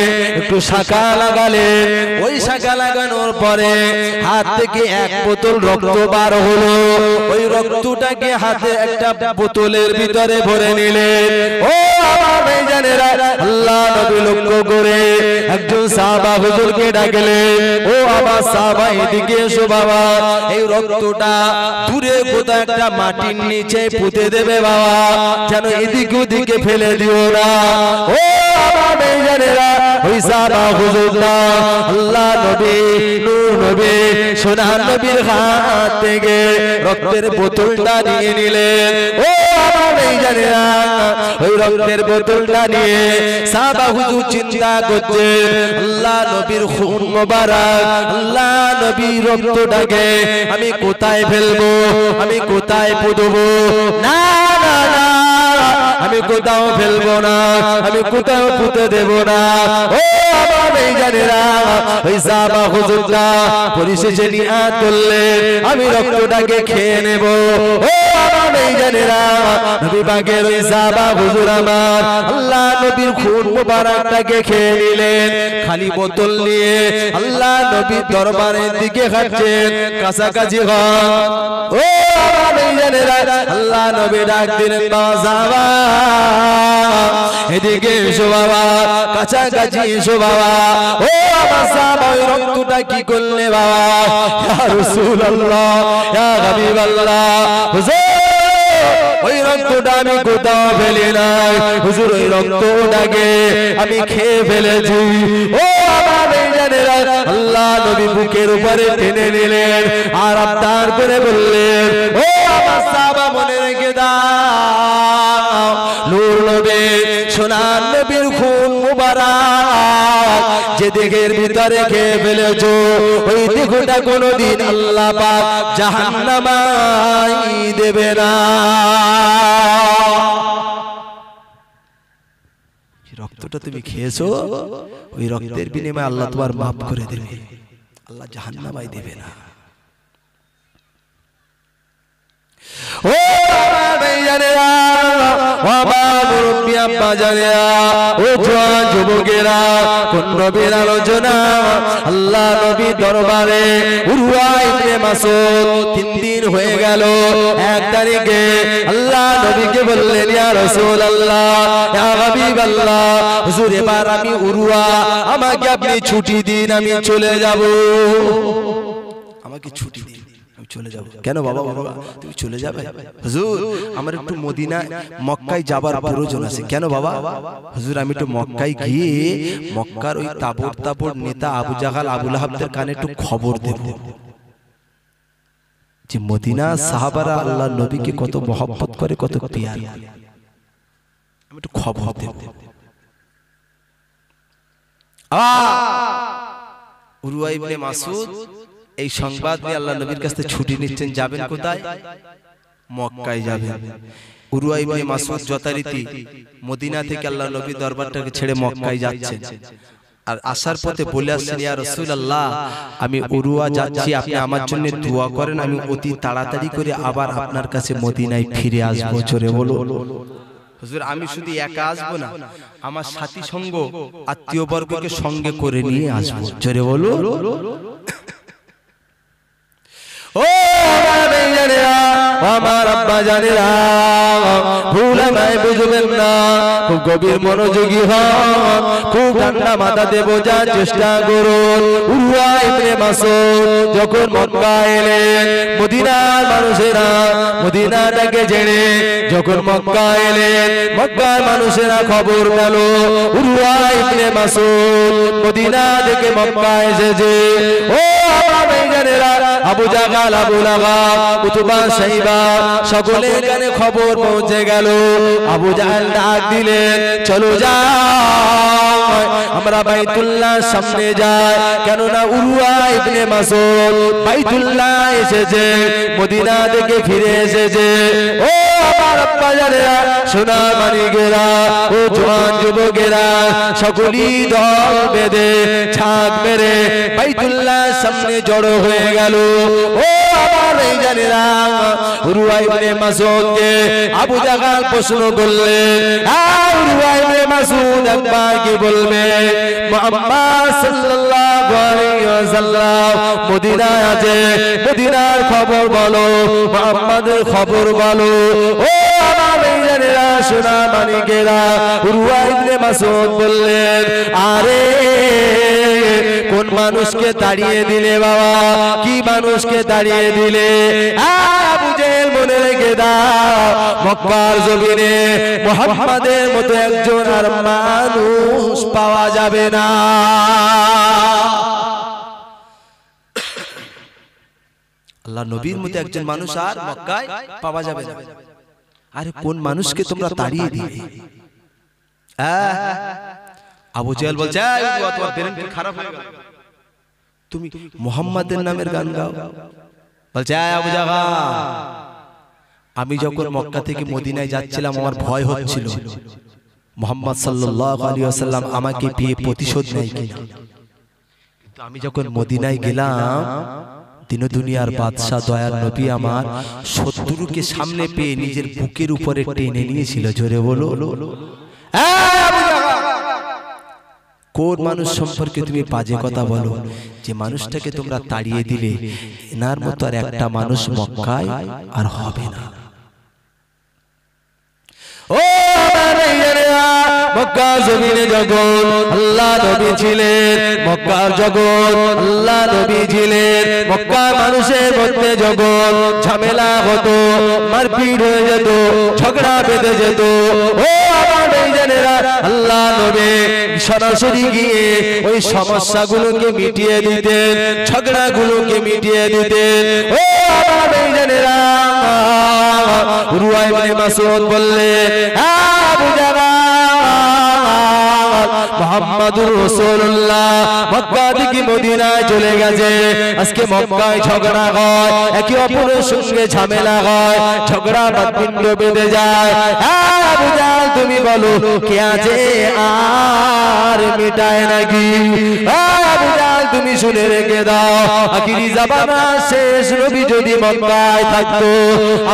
একটু শাখা লাগালেন। ওই শাখা লাগানোর পরে হাত থেকে এক বোতল রক্ত বার হলো। ওই রক্তটাকে হাতে একটা বোতলের ভিতরে ভরে নিলেন। ও ভাইজানেরা, আল্লাহ নবী লক্ষ্য করে একজন সাহাবা হুজুরকে ডাকলেন, ও আমার সাহাবা এদিকে এসো বাবা, এই রক্তটা দূরে কোথাও একটা মাটির নিচে পুঁতে দেবে বাবা, যেন এদিক ওদিকে ফেলে দিও না। ও আমার ভাইজানেরা, ওই সাহাবা হুজুরটা আল্লাহ নবী নূর নবী সোনার নবীর হাত থেকে রক্তের বোতলটা নিয়ে নিলেন। ও আমার ভাইজানেরা, ওই রক্তের বোতলটা নিয়ে সাহাবা হুজুর চিন্তা করছেন, আল্লাহ নবীর খুন মোবারক, আল্লাহ নবীর রক্তটাকে আমি কোথায় ফেলবো, আমি কোথায় পুঁতবো? না না না, আমি কোথাও ফেলবো না, আমি কোথাও পুঁতে দেব না। ও আমার ভাইজানেরা, ওই সাহাবা হুজুরটা পরিশেষে নিয়াত করলেন, আমি রক্তটাকে খেয়ে নেব। ও আমার ভাইজানেরা, নবী পাকের ওই সাহাবা হুজুর আমার আল্লাহ নবীর খুন মোবারকটাকে খেয়ে নিলেন। খালি বোতল নিয়ে আল্লাহ নবীর দরবারের দিকে হাঁটছেন, কাছাকাছি হন। ও আমার ভাইজানেরা, আল্লাহ নবী ডাক দিলেন, বাবা এদিকে এসো বাবা, কাছাকাছি এসো বাবা। ও আমার সাহাবা, ওই রক্তটা কি করলে বাবা? ইয়া রাসূলুল্লাহ, ইয়া হাবিবাল্লাহ, হুজুর ওই রক্তটা আমি কোথাও ফেলি নাই হুজুর, ওই রক্তটাকে আমি খেয়ে ফেলেছি। ও আমার ভাইজানেরা, আল্লাহ নবী বুকের উপরে টেনে নিলেন আর আবদার করে বললেন, ও আমার সাহাবা মনে রেখে দাও, নূর নবী সোনার নবীর খুন মুবারক যে দেহের ভিতরে খেয়ে ফেলেছো, ওই দেহটা কোনোদিন আল্লাহ পাক জাহান্নামায় দেবে না। রক্তটা তুমি খেয়েছো, ওই রক্তের বিনিময়ে আল্লাহ তোমার মাফ করে দেবে, আল্লাহ জাহান্নামায় দেবে না। ও ভাইজানেরা, মুরব্বি আব্বা জানেরা, ও জোয়ান যুবকেরা, কোন নবীর আলোচনা? আল্লাহ নবী দরবারে উরওয়া ইবনে মাসউদ 3 দিন হয়ে গেল। এক তারিখে আল্লাহ নবীকে বললেন, ইয়া রাসূলুল্লাহ, ইয়া হাবিবাল্লাহ, হুজুর এবার আমি উরওয়া, আমাকে আপনি ছুটি দিন, আমি চলে যাব। আমাকে ছুটি দিন, চলে যাব। কেন বাবা? তুমি চলে যাবে? হুজুর আমার একটু মদিনা মক্কায় যাবার প্রয়োজন আছে। কেন বাবা? হুজুর আমি একটু মক্কায় গিয়ে মক্কার ওই তাবড় নেতা আবু জাহাল আবু লাহাবদের কানে একটু খবর দেব যে মদিনা সাহাবারা আল্লাহর নবীকে কত মহব্বত করে, কত প্যার। আমি একটু খবর দেব। উরওয়া ইবনে মাসউদ এই সংবাদ নিয়ে আল্লাহ নবীর কাছ থেকে ছুটি নিচ্ছেন, যাবেন কোথায়? মক্কায় যাবেন। উরওয়া ইবনে মাসউদ যথারীতি মদিনা থেকে আল্লাহ নবীর দরবারটাকে ছেড়ে মক্কায় যাচ্ছেন। আর আসার পথে বলে আসছেন, ইয়া রাসূলুল্লাহ, আমি উরওয়া যাচ্ছি, আপনি আমার জন্য দোয়া করেন, আমি অতি তাড়াতাড়ি করে আবার আপনার কাছে মদিনায় ফিরে আসবো। জোরে বলো। হুজুর, আমি শুধু একা আসবো না, আমার সাথী সঙ্গ আত্মীয় বর্গকে সঙ্গে করে নিয়ে আসবো। জোরে বলো। ও আমার ভাইজানেরা, আমার আব্বা জানেরা, ভুল আমায় বুঝবেন না, খুব গভীর মনোযোগী হন, খুব ঠান্ডা মাথাতে বোঝার চেষ্টা করুন। উরওয়া ইবনে মাসউদ যখন মক্কা এলেন, মদিনার মানুষেরা মদিনাটাকে ছেড়ে যখন মক্কা এলেন, মক্কার মানুষেরা খবর পেল উরওয়া ইবনে মাসউদ মদিনা থেকে মক্কা এসেছে। ও আমার ভাইজানেরা, আবু জাহল, আবু লাহাব, উতবা, শাইবা সকলের কানে খবর পৌঁছে গেল। আবু জাহল ডাক দিলেন, চলো যাই, আমরা বাইতুল্লাহর সামনে যাই, কেননা উরওয়া ইবনে মাসউদ বাইতুল্লাহ এসেছে, মদিনা থেকে ফিরে এসেছে। ও আমার আব্বা জানেরা, সোনা মানিকেরা, ও জওয়ান যুবকেরা, সকলেই দল বেঁধে ছাদ মেরে বাইতুল্লাহর সামনে জড়ো হয়ে গেল। ও আমার এই জানেরা, উরওয়া ইবনে মাসউদকে আবু জাহল প্রশ্ন করলেন, উরওয়া ইবনে মাসউদ একবার কি বলবে, মুহাম্মদ সাল্লাল্লাহু আলাইহি ওয়াসাল্লাম মদিনায় আছে, মদিনার খবর বলো, মুহাম্মাদের খবর বলো। ও আমার এই জানেরা, সোনা মানিকেরা, উরওয়া ইবনে মাসউদ বললেন, আরে কোন মানুষকে তাড়িয়ে দিলে বাবা, কি মানুষকে তাড়িয়ে দিলে? আবু জেহেল মনে রেখে দাও, মক্কার জমিনে মুহাম্মাদের মতো একজন আর মানুষ পাওয়া যাবে না। আল্লাহ নবীর মতো একজন মানুষ আর মক্কায় পাওয়া যাবে না। আরে কোন মানুষকে তোমরা তাড়িয়ে দিলে? আবু জেহেল বলছে, তোমার ব্রেন কি খারাপ হয়ে গেল? তুমি মুহাম্মাদের নামের গান গাও? বলছে, আবু জাহল, আমি যখন মক্কা থেকে মদিনায় যাচ্ছিলাম আমার ভয় হচ্ছিল মুহাম্মদ সাল্লাল্লাহু আলাইহি ওয়াসাল্লাম আমাকে পেয়ে প্রতিশোধ নেয় কিনা। কিন্তু আমি যখন মদিনায় গেলাম, দিন দুনিয়ার বাদশা দয়ার নবী আমার শত্রুকে সামনে পেয়ে নিজের বুকের উপরে টেনে নিয়েছিল। জোরে বলো। কোন মানুষ সম্পর্কে তুমি বাজে কথা বলো, যে মানুষটাকে তোমরা তাড়িয়ে দিলে, এনার মতো আর একটা মানুষ মক্কায় আর হবে না। ও মক্কা জমিনে যখন আল্লাহ নবী ছিলেন, মক্কার জগৎ আল্লাহ নবী ছিলেন, মক্কার মানুষের মধ্যে যখন ঝামেলা হতো, মারপিট হয়ে যেত, ঝগড়া বেঁধে যেত, ও আমার ভাইজানেরা, আল্লাহ নবী সরাসরি গিয়ে ওই সমস্যাগুলোকে মিটিয়ে দিতেন, ঝগড়াগুলোকে মিটিয়ে দিতেন। ও আমার ভাইজানেরা, উরওয়া ইবনে মাসউদ বললেন, আবু জাহল, মুহাম্মাদুর রাসূলুল্লাহ মক্কা থেকে মদিনায় চলে গেছে। আজকে মক্কায় ঝগড়া হয়, একে অপরের সঙ্গে ঝামেলা হয়, ঝগড়া বাদবিন্দ বেঁধে যায়। আবু জাহল, তুমি বলো কে আছে আর মিটায় নাকি? আবু জাহল, তুমি শুনে রেখে দাও, আখিরি জামানা শেষ নবী যদি মক্কায় থাকতো,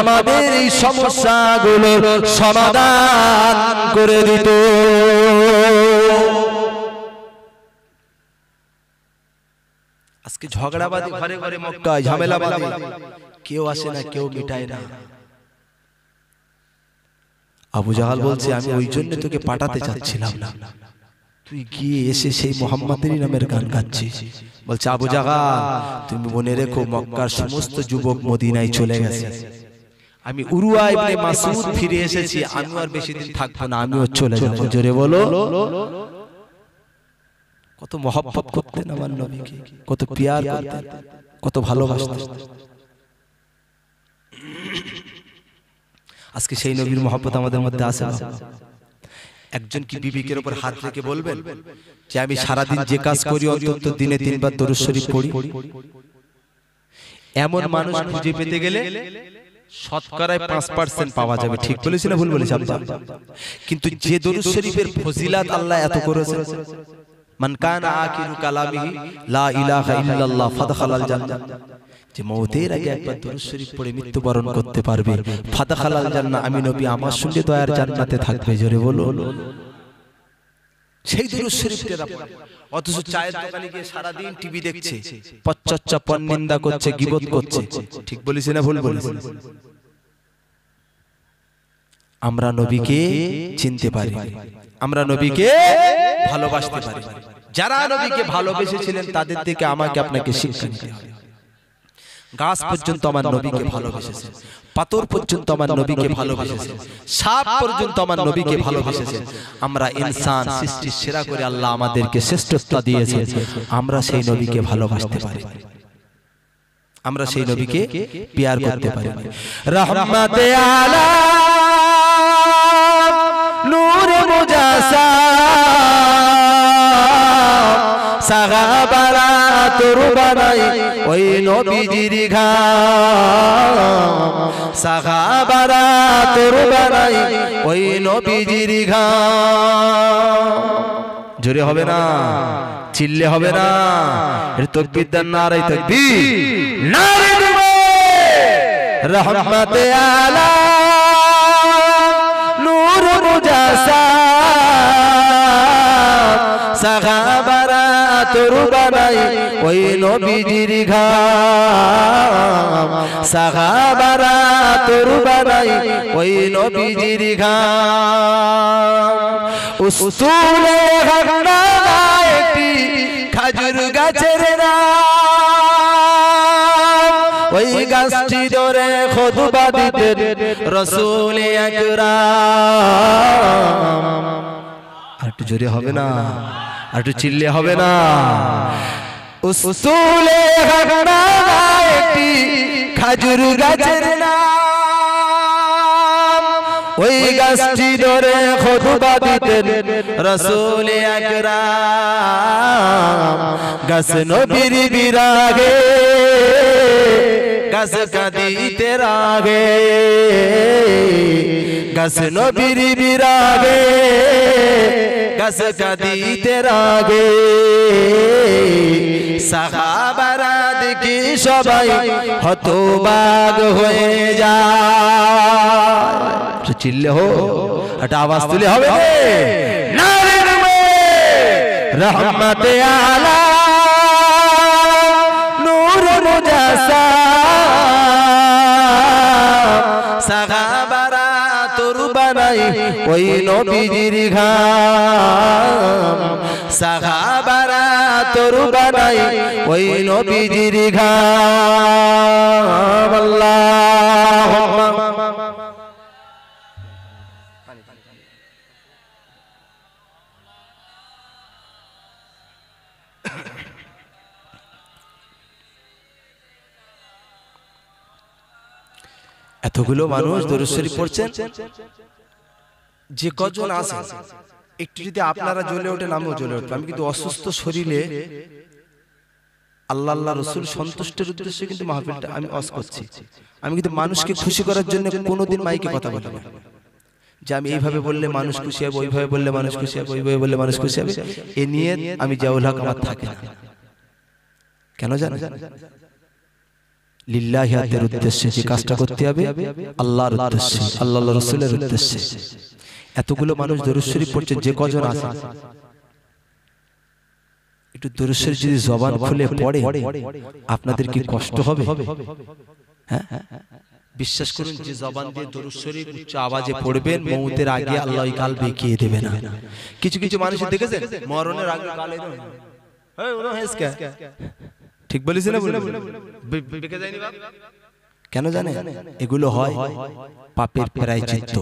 আমাদের এই সমস্যাগুলোর সমাধান করে দিত। আজকে ঝগড়াবাদী ঘরে ঘরে মক্কায় ঝামেলাবাদী, কেউ আসে না, কেউ মিটায় না। আবু জাহল বলছে, আমি ওই জন্য তোকে পাঠাতে চাচ্ছিলাম না, তুই গিয়ে এসে সেই মুহাম্মাদেরই নামের গান গাচ্ছিস। বলছে, আবু জাহল, তুমি মনে রেখো, মক্কার সমস্ত যুবক মদিনায় চলে গেছে, আমি উরওয়া ইবনে মাসউদ ফিরে এসেছি, আমি আর বেশি দিন থাকবো না, আমিও চলে যাব। জোরে বলো। কত মহব্বত করতেন আমার নবীকে, কত পিয়ার করতেন, কত ভালোবাসতেন। আজকে সেই নবীর মহব্বত আমাদের মধ্যে আছে না? একজন কি বিবেকের উপর হাত রেখে বলবেন যে আমি সারাদিন যে কাজ করি অন্তত দিনে 3 বার দরুদ শরীফ পড়ি? এমন মানুষ খুঁজে পেতে গেলে শতকরায় 5% পাওয়া যাবে। ঠিক বলেছি না ভুল বলেছি আপনারা? কিন্তু যে দরুদ শরীফের ফজিলত আল্লাহ এত করেছেন, মান কানা আখিরু কালামিহি লা ইলাহা ইল্লাল্লাহ ফাদখালাল জান্নাহ, যে মওতের আগে একবার দরুদ শরীফ পড়ে মৃত্যুবরণ করতে পারবে, ফাদখালাল জান্নাহ, আমি নবী আমার সঙ্গে দয়ার জান্নাতে থাকবে। জোরে বলো। সেই দরুদ শরীফের অথচ চায়ের দোকানে গিয়ে সারা দিন টিভি দেখছে, পশ্চাচ্চা পরনিন্দা করছে, গীবত করছে। ঠিক বলেছি না ভুল বলেছি? আমরা নবীকে চিনতে পারি, আমরা নবীকে ভালোবাসতে পারি। যারা নবীকে ভালোবেসেছিলেন তাদের থেকে আমাকে আপনাকে শিক্ষা নিতে হবে। গাছ পর্যন্ত আমার নবীকে ভালোবেসেছে, পাথর পর্যন্ত আমার নবীকে ভালোবেসেছে, সাপ পর্যন্ত আমার নবীকে ভালোবেসেছে। আমরা ইনসান সৃষ্টির সেরা করে আল্লাহ আমাদেরকে শ্রেষ্ঠত্ব দিয়েছে, আমরা সেই নবীকে ভালোবাসতে পারি, আমরা সেই নবীকে প্যার করতে পারি। রহমতে আলাম নূর মুজাসসাম, সাহাবারা তোর বানাই ওই নবীজির ঘাম, সাহাবারা তোর বানাই ওই নবীজির ঘাম। জোরে হবে না, চিল্লে হবে না, তাকবীর দেন, নারে তাকবীর, নারে তাকবীর। রহমতে আলাম নূর মুজাসসাম, সাহাবারা তোর বানাই ওই নবীজির ঘাম, সাহাবারা তোর বানাই ওই নবীজির ঘাম। উসুলে হক নামা একটি খাজুর গাছের নাম, ওই গাছটি ধরে খুতবা দিতেন রাসূল আকরাম। আর একটু জোরে হবে না, আর একটু চিল্লে হবে না। উসুলে হক নামা একটি খাজুর গাছের নাম, ওই গাছটি ধরে খুতবা দিতেন রাসূল আকরাম। গাছ নবীর বিরাগে, গাছ কাঁদিতে রাগে, গাছ নবীর বিরাগে, গাছ কাঁদিতে রাগে। সাহাবারা দেখি সবাই হতবাক হয়ে যায়। চিল্লে হো, একটা আওয়াজ তুলে হবে। নারে রহমতে আলাম নূর মুজাসসাম, সাহাবারা তোর বানাই ওই নবীজির ঘাম, সাহাবারা তোর বানাই ওই নবীজির ঘাম। আল্লাহুম্মা এতগুলো মানুষ দরুদ শরীফ পড়ছেন, যে কজন আছে একটু যদি আপনারা জ্বলে ওঠেন আমিও জ্বলে উঠবো। আমি কিন্তু অসুস্থ শরীরে আল্লাহ আল্লাহ রসুল সন্তুষ্টের উদ্দেশ্যে কিন্তু মাহফিলটা আমি ওয়াজ করছি। আমি কিন্তু মানুষকে খুশি করার জন্য কোনোদিন মাইকে কথা বলি না, যে আমি এইভাবে বললে মানুষ খুশি হবে, ওইভাবে বললে মানুষ খুশি হবে, ওইভাবে বললে মানুষ খুশি হবে, এ নিয়ে আমি জাউল হক আমার থাকে না। কেন জানেন? লিল্লাহি আতের উদ্দেশ্যে যে কাজটা করতে হবে আল্লাহর উদ্দেশ্যে, আল্লাহ রাসূলের উদ্দেশ্যে। এতগুলো মানুষ দরুদ শরীফ পড়ছে, যে কজন আছে একটু দরুদ শরীফ যদি জবান খুলে পড়ে আপনাদের কি কষ্ট হবে? হ্যাঁ, বিশ্বাস করুন, যে জবান দিয়ে দরুদ শরীফ উচ্চ আওয়াজে পড়বেন মওতের আগে আল্লাহ ওই গাল বেঁকিয়ে দেবে না। কিছু কিছু মানুষ দেখেছেন মরণের আগে গাল এরকম, এই ওরা হেসকা, ঠিক বলেছি না? বেঁকে যায়নি বাপ? কেন জানেন? এগুলো হয় পাপের প্রায়শ্চিত্ত।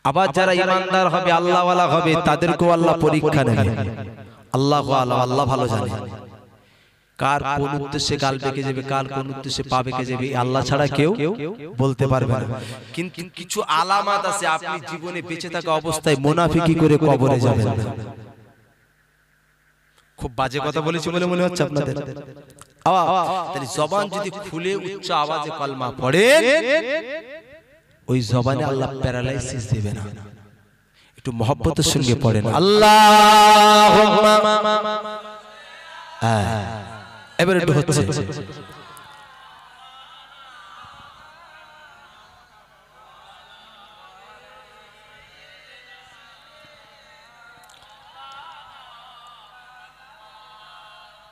আবার যারা ইমানদার হবে, আল্লাহওয়ালা হবে, তাদেরকেও আল্লাহ পরীক্ষা নেবে। আল্লাহ আল্লাহ ভালো জানে। কার কোন উদ্দেশ্যে গাল বেঁকে যাবে, কার কোন উদ্দেশ্যে পা বেঁকে যাবে আল্লাহ ছাড়া কেউ বলতে পারবে না। কিন্তু কিছু আলামত আছে, আপনি জীবনে বেঁচে থাকা অবস্থায় মুনাফিকি করে কবরে যাবেন। খুব বাজে কথা বলেছি বলে মনে হচ্ছে আপনাদের। তাহলে জবান যদি খুলে উচ্চ আওয়াজে কলমা পড়ে, ওই জবানে আল্লাহ প্যারালাইসিস দেবে না। একটু মহব্বতের সঙ্গে পড়েন আল্লাহুম্মা। এবার একটু হচ্ছে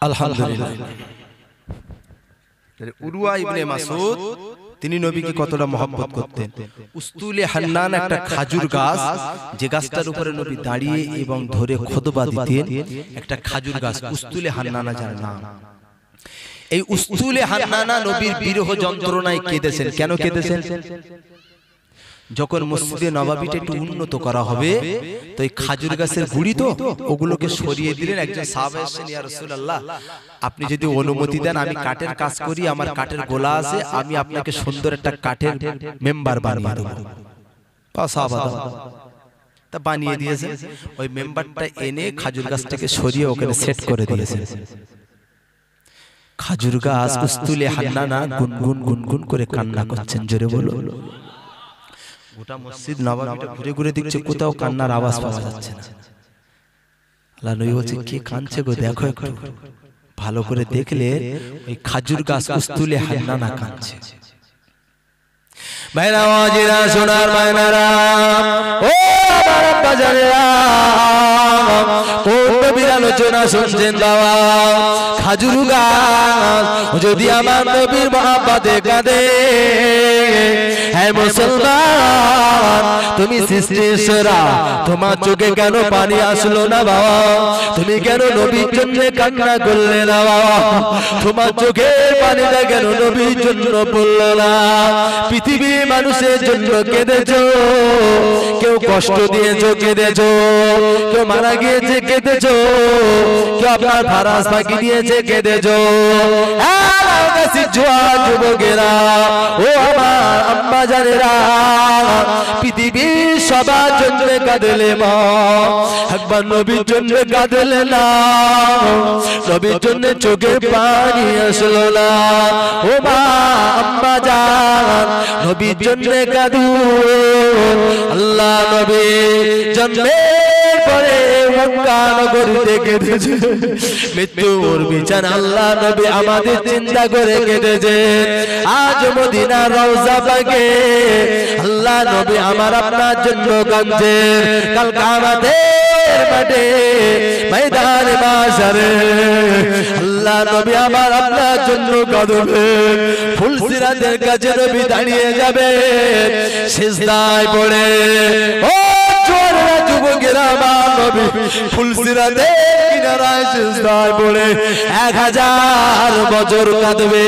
আলহামদুলিল্লাহ। উরওয়া ইবনে মাসউদ তিনি নবীকে কতটা মহব্বত করতেন। উস্তুলে হান্নান একটা খাজুর গাছ, যে গাছটার উপরে নবী দাঁড়িয়ে এবং ধরে খুতবা দিতেন, একটা খাজুর গাছ উস্তুলে হান্নানা যার নাম। এই উস্তুলে হান্নানা নবীর বিরহ যন্ত্রণায় কেঁদেছেন। কেন কেঁদেছেন? যখন মসজিদে নববীটা একটু উন্নত করা হবে, তো এই খাজুর গাছের গুড়ি তো ওগুলোকে সরিয়ে দিলেন। একজন সাহাবা এসেছেন, ইয়া রাসূলুল্লাহ আপনি যদি অনুমতি দেন আমি কাঠের কাজ করি, আমার কাঠের গোলা আছে, আমি আপনাকে সুন্দর একটা কাঠের মেম্বার বানিয়ে দেব। সাহাবা তা বানিয়ে দিয়েছে। ওই মেম্বারটা এনে খাজুর গাছটাকে সরিয়ে ওখানে সেট করে দিয়েছে। খাজুর গাছ উস্তুলে হান্নানা গুনগুন গুনগুন করে কান্না করছেন। জোরে বলো। গোটা মসজিদ নববীটা ঘুরে ঘুরে দেখছে, কোথাও কান্নার আওয়াজ পাওয়া যাচ্ছে না। আল্লাহ নবী বলছে, কে কাঁদছে গো, দেখো একটু। ভালো করে দেখলে ওই খাজুর গাছ উস্তুলে হান্নানা কাঁদছে। ভাইরা ওয়াজিরা সোনার মায়নারা, ও আমার বাজারেরা, কোন নবীর আলোচনা শুনছেন বাবা? খাজুর গাছ যদি আমার নবীর মহব্বতে কাঁদে, হে মুসলমান তুমি সৃষ্টির সেরা, তোমার চোখে কেন পানি আসলো না বাবা? তুমি কেন নবীর জন্য কান্না করলে না বাবা? তোমার চোখে পানিটা কেন নবীর জন্য পড়লো না? পৃথিবীর মানুষের জন্য কেঁদেছো, কেউ কষ্ট দিয়েছো কেঁদেছো, কেউ মারা গিয়েছে কেঁদেছো, কেউ আপনার ফারাজ ফাঁকি দিয়েছে কেঁদেছো। যুবকেরা, ও আমার আম্মা জানেরা, পৃথিবীর সবার জন্য কাঁদলে মা, একবার নবীর জন্য কাঁদলে না? নবীর জন্য চোখে পানি আসলো না? ও মা আম্মা জান, নবীর জন্য কাঁদুন। আল্লাহ নবী জন্মের পরে মক্কা নগরীতে কেঁদেছে, মৃত্যুর বিছানা আল্লাহ নবী আমাদের চিন্তা করে কেঁদেছেন। আজ মদিনার রওজা পাকে আল্লাহ নবী আমার আপনার জন্য কাঁদছেন। কাল কিয়ামতের মাঠে ময়দানে মাশারে আল্লাহ নবী আমার আপনার জন্য কাঁদবেন। ফুলসিরাতের কাছে নবী দাঁড়িয়ে যাবেন সিজদায় পড়ে। ও জোয়ানেরা, যুবকেরা, আমার নবী ফুলসিরাতের কিনারায় সিজদায় পড়ে 1000 বছর কাঁদবে।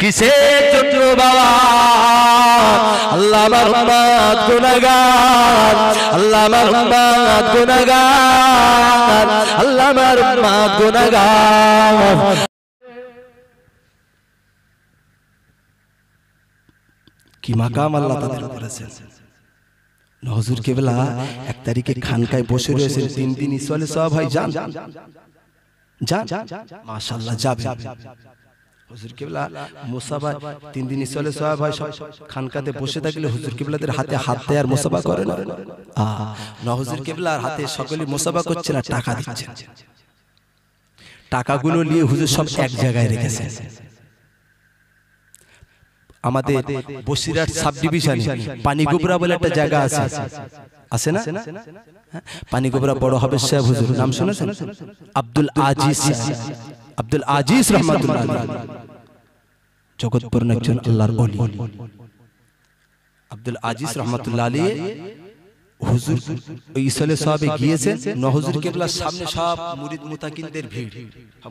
কিসের জন্য বাবা? আল্লাহ আমার উম্মত গুনাহগার, আল্লাহ আমার উম্মত গুনাহগার, আল্লাহ আমার উম্মত গুনাহগার। কি মাকাম আল্লাহ তাদের করেছেন। হুজুর কেবলা 1 তারিখে খানকায় বসে রয়েছেন, 3 দিন ইসওয়ালে সওয়াব হয়। যান যান মাশাআল্লাহ যাবেন। হুজুর কেবলা মুসাফা 3 দিন ইসওয়ালে সওয়াব হয়। সব খানকাতে বসে থাকলে হুজুর কেবলাদের হাতে হাত দেয় আর মুসাফা করে না। না, হুজুর কেবলার হাতে সকলে মুসাফা করছে না, টাকা দিচ্ছেন। টাকাগুলো নিয়ে হুজুর সব এক জায়গায় রেখেছেন। আমাদের বসিরহাট সাব ডিভিশনে পানিগোবরা বলে একটা জায়গা আছে, আছে না? পানিগোবরা বড় হাফেজ সাহেব হুজুর নাম শুনেছেন? আব্দুল আজিজ, আব্দুল আজিজ রহমাতুল্লাহ আলাইহি, জগৎপুরের একজন আল্লাহর ওলি। আব্দুল আজিজ রহমাতুল্লাহ আলাইহি হুজুর ওই ইসলে সাহাবে গিয়েছেন। হুজুর কেবলার সামনে সব মুরিদ মুতাকিনদের ভিড়,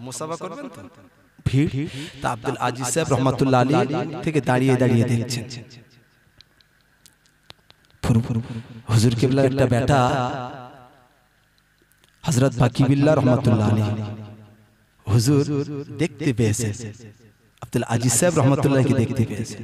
মুসাফা করবেন তো ভিড়। তা আব্দুল আজিজ সাহেব রহমাতুল্লাহ আলাইহি থেকে দাঁড়িয়ে দাঁড়িয়ে দেখছেন। হুজুর কেবলার একটা বেটা হযরত বাকি বিল্লাহ রহমাতুল্লাহ আলাইহি হুজুর দেখতে পেয়েছে, আব্দুল আজিজ সাহেব রহমতুল্লাহকে দেখতে পেয়েছে।